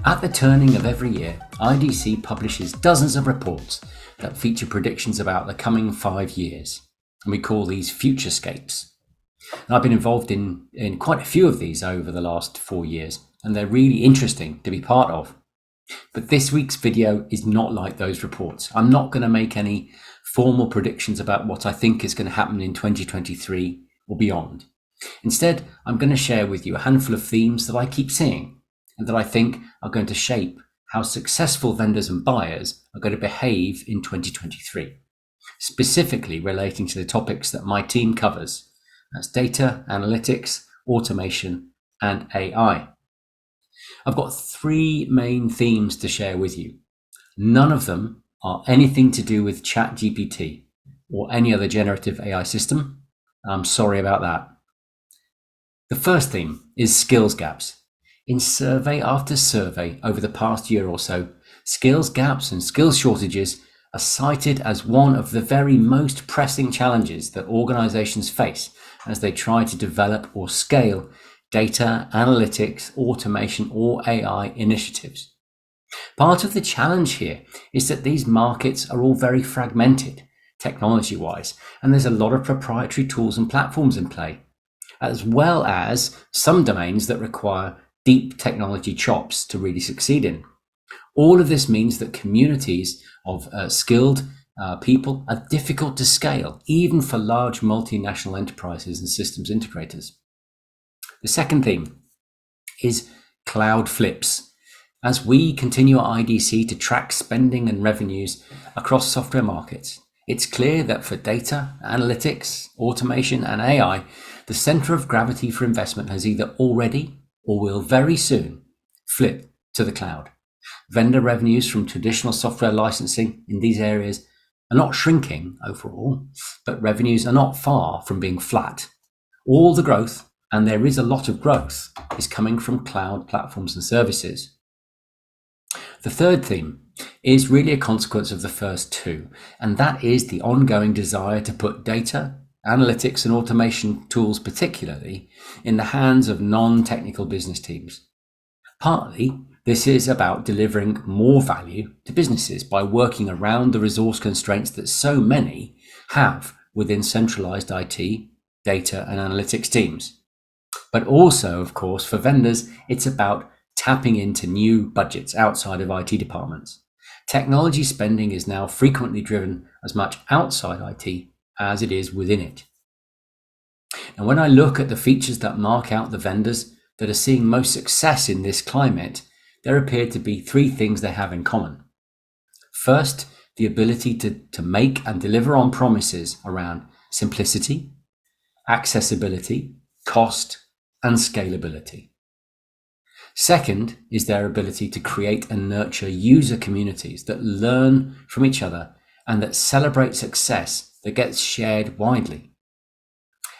At the turning of every year, IDC publishes dozens of reports that feature predictions about the coming 5 years, and we call these futurescapes. And I've been involved in quite a few of these over the last 4 years, and they're really interesting to be part of. But this week's video is not like those reports. I'm not going to make any formal predictions about what I think is going to happen in 2023 or beyond. Instead, I'm going to share with you a handful of themes that I keep seeing and that I think are going to shape how successful vendors and buyers are going to behave in 2023, specifically relating to the topics that my team covers. That's data, analytics, automation, and AI. I've got 3 main themes to share with you. None of them are anything to do with ChatGPT or any other generative AI system. I'm sorry about that. The first theme is skills gaps. In survey after survey over the past year or so, skills gaps and skills shortages are cited as one of the very most pressing challenges that organizations face as they try to develop or scale data, analytics, automation, or AI initiatives. Part of the challenge here is that these markets are all very fragmented technology-wise, and there's a lot of proprietary tools and platforms in play, as well as some domains that require deep technology chops to really succeed in. All of this means that communities of skilled people are difficult to scale, even for large multinational enterprises and systems integrators. The second theme is cloud flips. As we continue at IDC to track spending and revenues across software markets, it's clear that for data, analytics, automation, and AI, the center of gravity for investment has either already or will very soon flip to the cloud. Vendor revenues from traditional software licensing in these areas are not shrinking overall, but revenues are not far from being flat. All the growth, and there is a lot of growth, is coming from cloud platforms and services. The third theme is really a consequence of the first 2, and that is the ongoing desire to put data, analytics, and automation tools particularly in the hands of non-technical business teams. Partly, this is about delivering more value to businesses by working around the resource constraints that so many have within centralized IT, data, and analytics teams. But also, of course, for vendors, it's about tapping into new budgets outside of IT departments. Technology spending is now frequently driven as much outside IT as it is within it. And when I look at the features that mark out the vendors that are seeing most success in this climate, there appear to be 3 things they have in common. First, the ability to make and deliver on promises around simplicity, accessibility, cost, and scalability. Second is their ability to create and nurture user communities that learn from each other and that celebrate success that gets shared widely.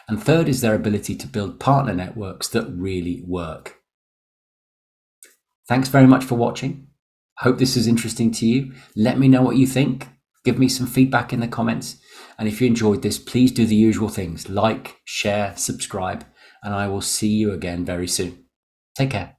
And third is their ability to build partner networks that really work. Thanks very much for watching. I hope this is interesting to you. Let me know what you think. Give me some feedback in the comments. And if you enjoyed this, please do the usual things: like, share, subscribe, and I will see you again very soon. Take care.